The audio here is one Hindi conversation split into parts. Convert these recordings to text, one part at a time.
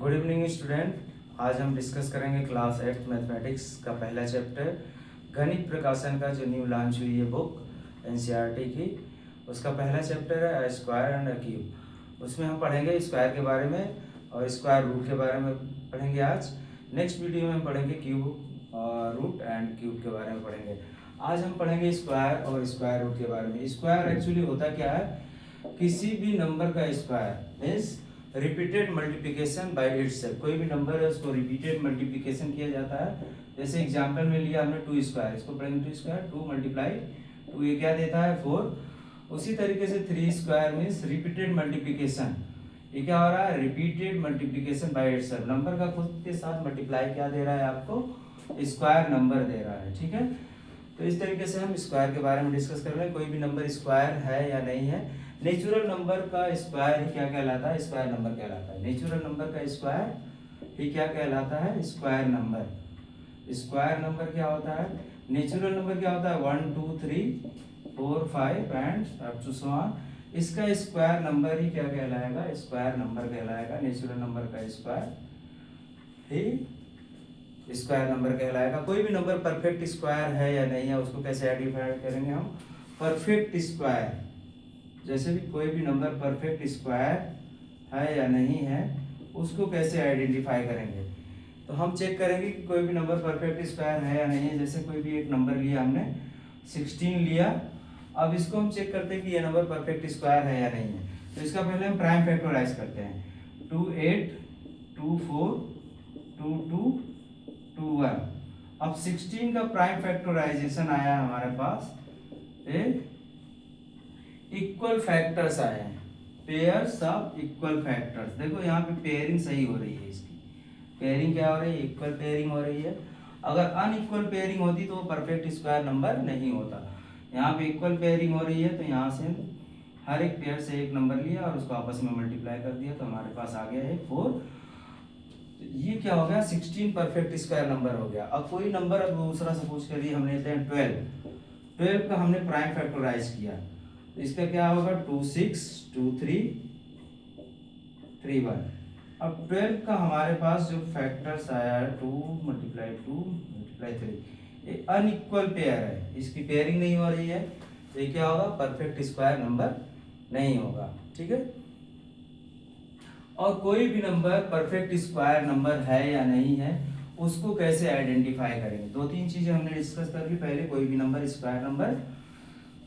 Good evening student. आज हम डिस्कस करेंगे क्लास 8 मैथमेटिक्स का पहला चैप्टर, गणित प्रकाशन का जो न्यू लॉन्च हुई है बुक एनसीईआरटी की, उसका पहला चैप्टर है स्क्वायर एंड क्यूब। उसमें हम पढ़ेंगे स्क्वायर के बारे में और स्क्वायर रूट के बारे में पढ़ेंगे आज। नेक्स्ट वीडियो में हम पढ़ेंगे क्यूब और रूट एंड क्यूब के बारे में पढ़ेंगे। आज हम पढ़ेंगे स्क्वायर और स्क्वायर रूट के बारे में। स्क्वायर एक्चुअली होता क्या है, किसी भी नंबर का square means repeated multiplication by itself. कोई भी नंबर है उसको रिपीटेड मल्टीप्लिकेशन किया जाता है। जैसे एग्जांपल में लिया हमने 2 स्क्वायर, इसको पढ़ेंगे 2 स्क्वायर, 2 मल्टीप्लाई 2, ये क्या देता है 4। उसी तरीके से 3 स्क्वायर मीन्स रिपीटेड मल्टीप्लिकेशन। ये क्या हो रहा है, repeated multiplication by itself. Number का खुद के साथ मल्टीप्लाई क्या दे रहा है आपको, स्क्वायर नंबर दे रहा है। ठीक है, तो इस तरीके से हम स्क्वायर के बारे में डिस्कस कर रहे हैं। कोई भी नंबर स्क्वायर है या नहीं है। नेचुरल नंबर का स्क्वायर ही क्या कहलाता है, स्क्वायर नंबर कहलाता है। नेचुरल नंबर का स्क्वायर ही क्या कहलाता है, स्क्वायर नंबर। स्क्वायर नंबर क्या होता है, नेचुरल नंबर क्या होता है 1 2 3 4 5 and up to so on. इसका स्क्वायर नंबर ही क्या कहलाएगा, स्क्वायर नंबर कहलाएगा। नेचुरल नंबर का स्क्वायर ही स्क्वायर नंबर कहलाएगा। कोई भी नंबर परफेक्ट स्क्वायर है या नहीं है, उसको कैसे आइडेंटिफाई करेंगे हम, परफेक्ट स्क्वायर। जैसे भी कोई भी नंबर परफेक्ट स्क्वायर है या नहीं है, उसको कैसे आइडेंटिफाई करेंगे, तो हम चेक करेंगे कि कोई भी नंबर परफेक्ट स्क्वायर है या नहीं है। जैसे कोई भी एक नंबर लिया हमने 16 लिया, अब इसको हम चेक करते हैं कि ये नंबर परफेक्ट स्क्वायर है या नहीं है। तो इसका पहले हम प्राइम फैक्टराइज करते हैं। 2 8 2 4 2 2 2 1। अब 16 का प्राइम फैक्टराइजेशन आया हमारे पास, इक्वल फैक्टर्स आए हैं, पेयर्स ऑफ इक्वल फैक्टर्स। देखो यहाँ पे पेयरिंग सही हो रही है, इसकी पेयरिंग क्या हो रही है, इक्वल पेयरिंग हो रही है। अगर अनइक्वल पेयरिंग होती तो वो परफेक्ट स्क्वायर नंबर नहीं होता। यहाँ पे इक्वल पेयरिंग हो रही है, तो यहाँ से हर एक पेयर से एक नंबर लिया और उसको आपस में मल्टीप्लाई कर दिया, तो हमारे पास आ गया है 4। ये क्या हो गया, 16 परफेक्ट स्क्वायर नंबर हो गया। अब कोई नंबर, अब दूसरा सपोज करिए हमने लेते हैं 12 का हमने प्राइम फैक्टराइज किया, तो इसका क्या होगा 2 6 2 3 3 1। अब 12 का हमारे पास जो फैक्टर्स आया है 2 × 3, ये अनइक्वल पेयर है, इसकी पेयरिंग नहीं हो रही है, तो ये क्या होगा, परफेक्ट स्क्वायर नंबर नहीं होगा। ठीक है, और कोई भी नंबर परफेक्ट स्क्वायर नंबर है या नहीं है, उसको कैसे आइडेंटिफाई करेंगे। 2-3 चीजें हमने डिस्कस कर ली। पहले कोई भी नंबर स्क्वायर नंबर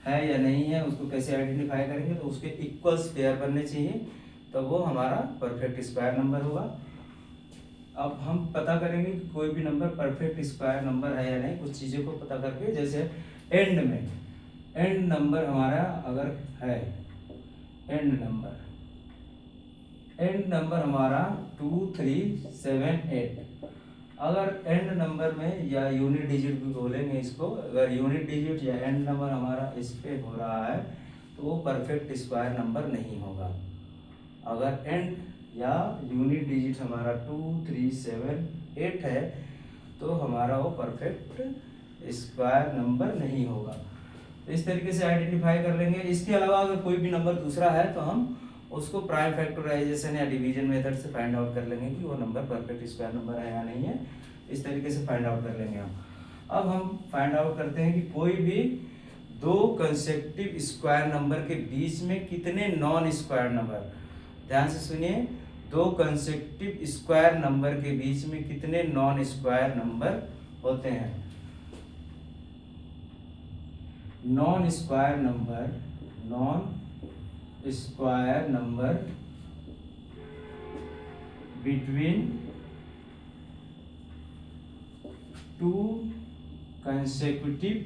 है या नहीं है, उसको कैसे आइडेंटिफाई करेंगे, तो उसके इक्वल्स पेयर बनने चाहिए, तो वो हमारा परफेक्ट स्क्वायर नंबर होगा। अब हम पता करेंगे कि कोई भी नंबर परफेक्ट स्क्वायर नंबर है या नहीं, कुछ चीज़ों को पता करके। जैसे एंड में, एंड नंबर हमारा अगर है, एंड नंबर हमारा 2 3 7 8, अगर एंड नंबर में या यूनिट डिजिट भी बोलेंगे इसको, अगर यूनिट डिजिट या एंड नंबर हमारा इस पे हो रहा है, तो वो परफेक्ट स्क्वायर नंबर नहीं होगा। अगर एंड या यूनिट डिजिट हमारा 2 3 7 8 है, तो हमारा वो परफेक्ट स्क्वायर नंबर नहीं होगा। तो इस तरीके से आइडेंटिफाई कर लेंगे। इसके अलावा अगर कोई भी नंबर दूसरा है, तो हम उसको प्राइम फैक्टराइजेशन या डिवीजन मेथड से फाइंड आउट कर लेंगे कि वो नंबर परफेक्ट स्क्वायर नंबर है या नहीं है। इस तरीके से फाइंड आउट कर लेंगे हम। अब हम फाइंड आउट करते हैं कि कोई भी 2 कंसेक्टिव स्क्वायर नंबर के बीच में कितने नॉन स्क्वायर नंबर, ध्यान से सुनिए, 2 कंसेक्टिव स्क्वायर नंबर के बीच में कितने नॉन स्क्वायर नंबर होते हैं। Non square number between 2 consecutive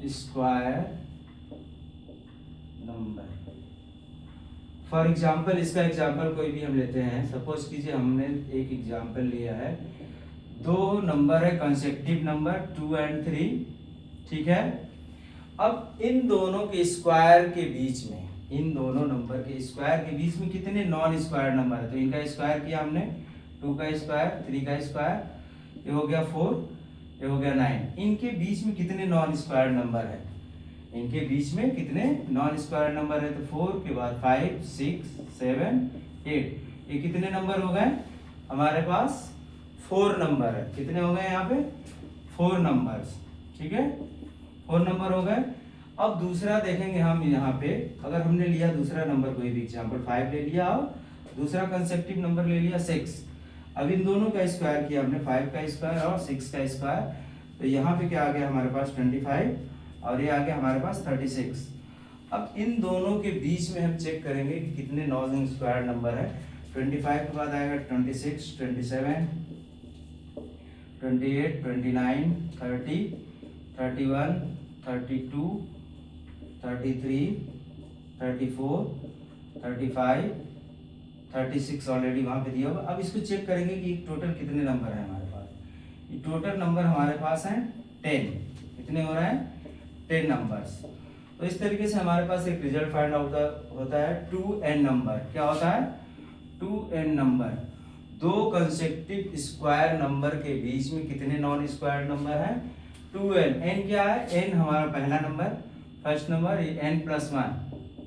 square number. For example, इसका एग्जाम्पल कोई भी हम लेते हैं। सपोज कीजिए हमने एक एग्जाम्पल लिया है, 2 नंबर है कंसेक्टिव नंबर 2 और 3, ठीक है। अब इन दोनों के स्क्वायर के बीच में, इन दोनों नंबर के स्क्वायर के बीच में कितने नॉन स्क्वायर नंबर है, तो इनका स्क्वायर किया हमने, 2 का स्क्वायर 3 का स्क्वायर, ये हो गया 4, ये हो गया 9। इनके बीच में कितने नॉन स्क्वायर नंबर है, इनके बीच में कितने नॉन स्क्वायर नंबर है, तो 4 के बाद 5 6 7 8, ये कितने नंबर हो गए हमारे पास 4 नंबर है। कितने हो गए यहाँ पे 4 नंबर्स, ठीक है 4 नंबर हो गए। अब दूसरा देखेंगे हम यहाँ पे, अगर हमने लिया दूसरा नंबर कोई भी एग्जाम्पल 5 ले लिया और दूसरा कंसेप्टिव नंबर ले लिया 6, अब इन दोनों का स्क्वायर किया हमने 5 का स्क्वायर और 6 का स्क्वायर, तो यहाँ पे क्या आ गया हमारे पास 25 और ये आ गया हमारे पास 36। अब इन दोनों के बीच में हम चेक करेंगे कि कितने नॉन स्क्वायर नंबर है। 25 के बाद आएगा 26 27 28 29 30 31 32 33 34 35 36 ऑलरेडी वहाँ पे दिया होगा। अब इसको चेक करेंगे कि टोटल कितने नंबर है हमारे पास। ये टोटल नंबर हमारे पास हैं 10। कितने हो रहे हैं 10 नंबर्स। तो इस तरीके से हमारे पास एक रिजल्ट फाइंड आउट होता है 2n नंबर। क्या होता है 2n नंबर, दो कंसेक्टिव स्क्वायर नंबर के बीच में कितने नॉन स्क्वायर नंबर हैं 2n। n क्या है, n हमारा पहला नंबर फर्स्ट नंबर, ये n+1,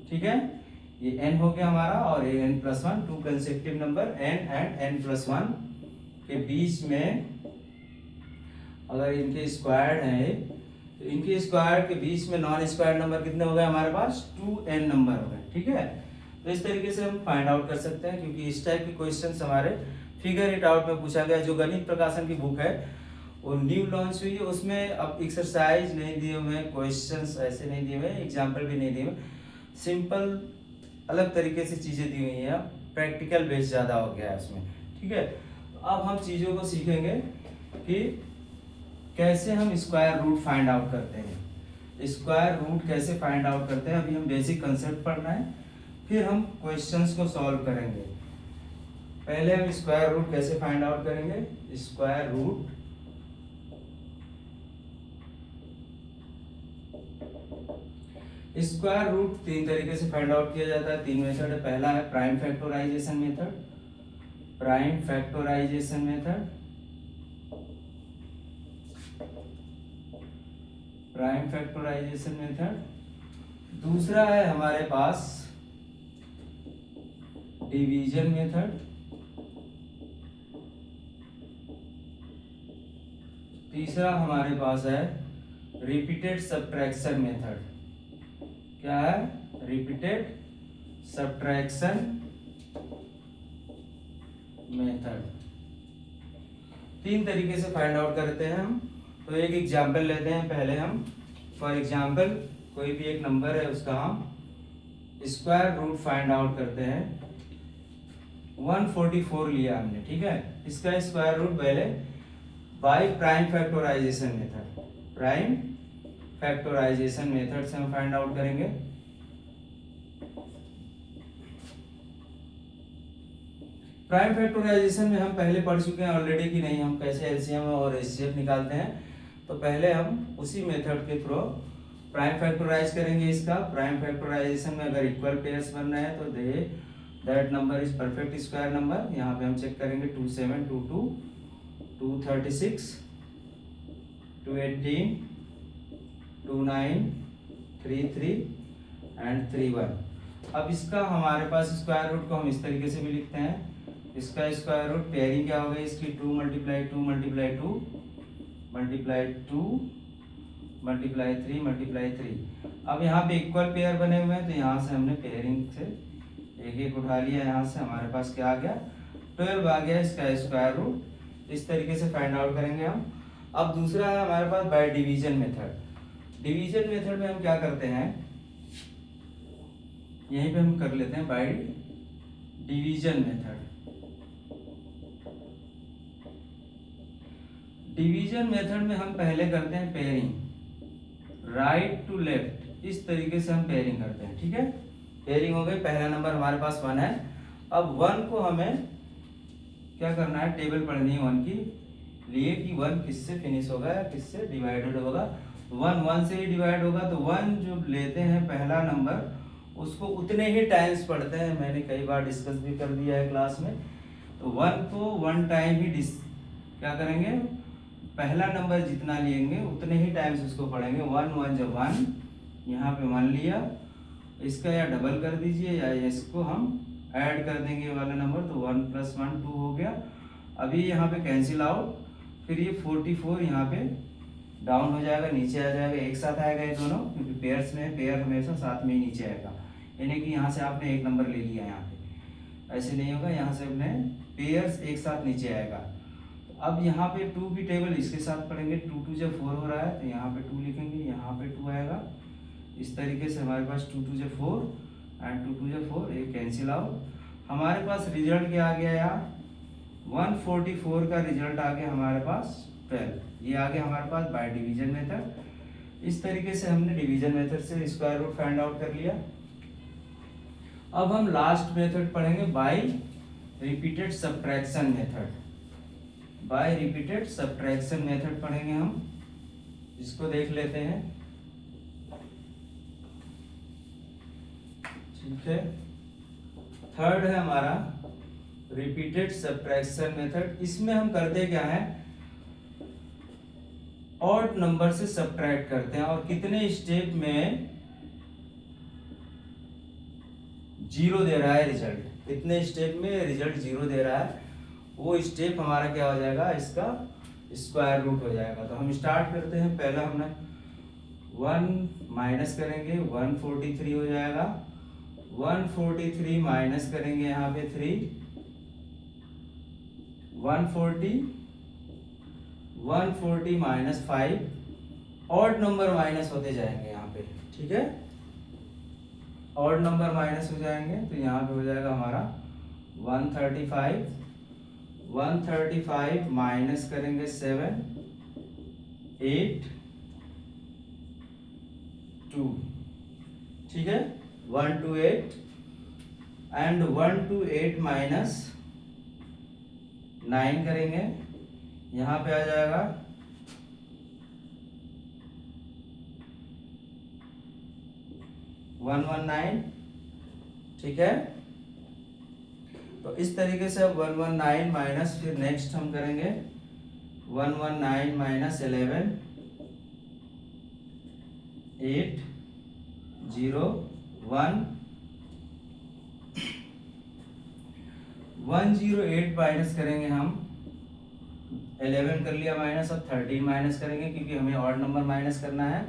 ठीक है ये n हो गया हमारा और ये n+1, two consecutive number n and n+1 के बीच में अगर इनके स्क्वायर है तो इनके स्क्वायर के बीच में नॉन स्क्वायर नंबर कितने हो गए हमारे पास 2n नंबर हो गए, ठीक है। तो इस तरीके से हम फाइंड आउट कर सकते हैं, क्योंकि इस टाइप के क्वेश्चंस हमारे फिगर इट आउट में पूछा गया। जो गणित प्रकाशन की बुक है वो न्यू लॉन्च हुई है, उसमें अब एक्सरसाइज नहीं दिए हुए हैं, क्वेश्चंस ऐसे नहीं दिए हुए, एग्जाम्पल भी नहीं दिए हुए, सिंपल अलग तरीके से चीज़ें दी हुई हैं, प्रैक्टिकल बेस ज़्यादा हो गया है उसमें, ठीक है। अब हम चीज़ों को सीखेंगे कि कैसे हम स्क्वायर रूट फाइंड आउट करते हैं। स्क्वायर रूट कैसे फाइंड आउट करते हैं, अभी हम बेसिक कंसेप्ट पढ़ना है, फिर हम क्वेश्चंस को सॉल्व करेंगे। पहले हम स्क्वायर रूट कैसे फाइंड आउट करेंगे। स्क्वायर रूट तीन तरीके से फाइंड आउट किया जाता है, तीन मेथड है। पहला है prime factorisation method, prime factorisation method, prime factorisation method. दूसरा है हमारे पास डिवीजन मेथड, तीसरा हमारे पास है रिपीटेड सब्ट्रैक्शन मेथड। क्या है रिपीटेड सब्ट्रैक्शन मेथड। तीन तरीके से फाइंड आउट करते हैं हम। तो एक एग्जाम्पल लेते हैं पहले हम। फॉर एग्जाम्पल कोई भी एक नंबर है उसका हम स्क्वायर रूट फाइंड आउट करते हैं। 144 लिया हमने, ठीक है। इसका स्क्वायर रूट पहले by prime factorisation method, prime factorisation method से हम फाइंड आउट करेंगे। प्राइम फैक्टराइजेशन में हम पहले पढ़ चुके हैं ऑलरेडी कि नहीं, हम कैसे एलसीएम और एचसीएफ निकालते हैं। तो पहले हम उसी मेथड के थ्रू प्राइम फैक्टराइज करेंगे इसका। प्राइम फैक्टराइजेशन में अगर इक्वल पेयर्स बन रहे हैं तो that number is perfect square number. यहाँ पे हम चेक करेंगे 27 22 236 218 29 33 एंड 31। अब इसका हमारे पास स्क्वायर रूट को हम इस तरीके से भी लिखते हैं। इसका स्क्वायर रूट पेयरिंग क्या हो गई इसकी 2 × 2 × 2 मल्टीप्लाई 2 मल्टीप्लाई 3 मल्टीप्लाई 3। अब यहाँ पे इक्वल पेयर बने हुए हैं तो यहाँ से हमने पेयरिंग से एक एक उठा लिया, यहाँ से हमारे पास क्या आ गया 12 आ गया इसका स्क्वायर रूट। इस तरीके से फाइंड आउट करेंगे हम। अब दूसरा है हमारे पास by division method. Division method में हम क्या करते हैं, यहीं पे हम कर लेते हैं bye division method. Division method में हम पहले करते हैं पेयरिंग, राइट टू लेफ्ट, इस तरीके से हम पेयरिंग करते हैं, ठीक है। पेयरिंग हो गई, पहला नंबर हमारे पास 1 है। अब 1 को हमें क्या करना है, टेबल पढ़नी है 1 की लिए कि 1 किससे फिनिश होगा या किससे डिवाइडेड होगा। 1 1 से ही डिवाइड होगा, तो 1 जो लेते हैं पहला नंबर उसको उतने ही टाइम्स पढ़ते हैं। मैंने कई बार डिस्कस भी कर दिया है क्लास में। तो 1 को 1 टाइम ही क्या करेंगे, पहला नंबर जितना लेंगे उतने ही टाइम्स उसको पढ़ेंगे। 1 1 जब 1 यहाँ पे मान लिया, इसका या डबल कर दीजिए या इसको हम ऐड कर देंगे वाला नंबर, तो 1 + 1 2 हो गया। अभी यहाँ पे कैंसिल आउट, फिर ये 44 यहाँ पे डाउन हो जाएगा, नीचे आ जाएगा, एक साथ आएगा ये दोनों, क्योंकि पेयर्स में पेयर हमेशा साथ में ही नीचे आएगा। यानी कि यहाँ से आपने एक नंबर ले लिया, यहाँ पे ऐसे नहीं होगा, यहाँ से अपने पेयर्स एक साथ नीचे आएगा। तो अब यहाँ पे 2 की टेबल इसके साथ पढ़ेंगे, 2 2 जब 4 हो रहा है तो यहाँ पे 2 लिखेंगे, यहाँ पे 2 आएगा। इस तरीके से हमारे पास 2 2 जब 4 एंड 2 2 जब 4, ये कैंसिल आउट। हमारे पास रिजल्ट क्या आ गया यार, 144 का रिजल्ट आ गया हमारे पास 12। ये आ गया हमारे पास बाय डिवीजन मेथड। इस तरीके से हमने डिवीजन मेथड से स्क्वायर रूट फाइंड आउट कर लिया। अब हम लास्ट मेथड पढ़ेंगे by repeated subtraction method. By repeated subtraction method पढ़ेंगे हम, इसको देख लेते हैं। ठीक है, थर्ड है हमारा रिपीटेड सब्ट्रैक्शन मेथड। इसमें हम करते क्या है, ऑड नंबर से सब्ट्रैक्ट करते हैं, और कितने स्टेप में जीरो दे रहा है रिजल्ट, कितने स्टेप में रिजल्ट जीरो दे रहा है, वो स्टेप हमारा क्या हो जाएगा, इसका स्क्वायर रूट हो जाएगा। तो हम स्टार्ट करते हैं, पहला हमने 1 माइनस करेंगे, 143 हो जाएगा। 143 माइनस करेंगे यहाँ पे 3, 140 माइनस 5, ऑड नंबर माइनस होते जाएंगे यहाँ पे। ठीक है, ऑड नंबर माइनस हो जाएंगे, तो यहाँ पे हो जाएगा हमारा 135 माइनस करेंगे 7, 8, 2। ठीक है, 128 एंड 128 माइनस 9 करेंगे, यहाँ पे आ जाएगा 119। ठीक है, तो इस तरीके से अब 119 माइनस, फिर नेक्स्ट हम करेंगे 119 माइनस 11, 8, 0, 1, 108 माइनस करेंगे हम, 11 कर लिया माइनस, अब 13 माइनस करेंगे क्योंकि हमें ऑड नंबर माइनस करना है।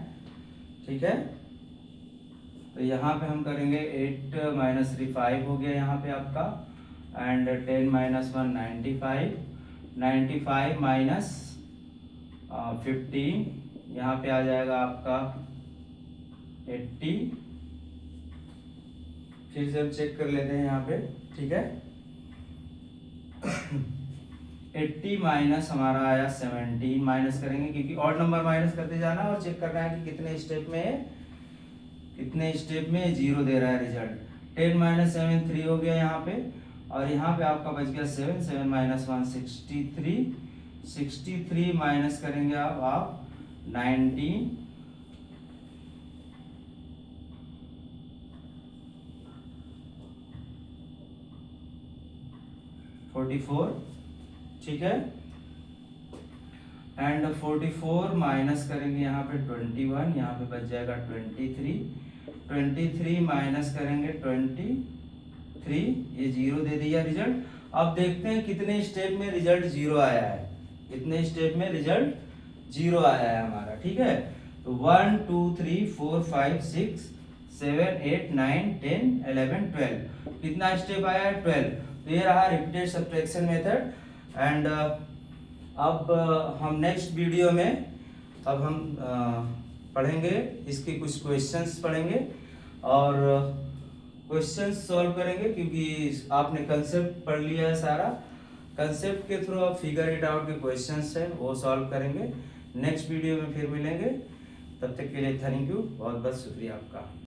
ठीक है, तो यहाँ पे हम करेंगे 8 माइनस 3 5 हो गया यहाँ पे आपका, एंड 10 माइनस 1 95 माइनस 15, यहाँ पे आ जाएगा आपका 80। फिर से हम चेक कर लेते हैं यहाँ पे। ठीक है, 80 माइनस हमारा आया 17, माइनस करेंगे क्योंकि ऑड नंबर माइनस करते जाना और चेक करना है कि कितने स्टेप में जीरो दे रहा है रिजल्ट। 10 माइनस 7 3 हो गया यहाँ पे, और यहाँ पे आपका बच गया 7 माइनस 1 63 माइनस करेंगे आप 19, 44। ठीक है, एंड 44 माइनस करेंगे यहाँ पे 21, यहाँ पे बच जाएगा 23 माइनस करेंगे 23, ये जीरो दे दिया रिजल्ट। अब देखते हैं कितने स्टेप में रिजल्ट जीरो आया है, कितने स्टेप में रिजल्ट जीरो आया है हमारा। ठीक है, तो 1 2 3 4 5 6 7 8 9 10 11 12, कितना स्टेप आया है 12। तो ये रहा रिपीटेड सब्ट्रैक्शन मेथड। एंड अब हम नेक्स्ट वीडियो में अब हम पढ़ेंगे इसके कुछ क्वेश्चंस पढ़ेंगे और क्वेश्चंस सॉल्व करेंगे, क्योंकि आपने कंसेप्ट पढ़ लिया है सारा, कंसेप्ट के थ्रू आप फिगर इट आउट के क्वेश्चंस हैं वो सॉल्व करेंगे। नेक्स्ट वीडियो में फिर मिलेंगे, तब तक के लिए थैंक यू, बहुत बहुत शुक्रिया आपका।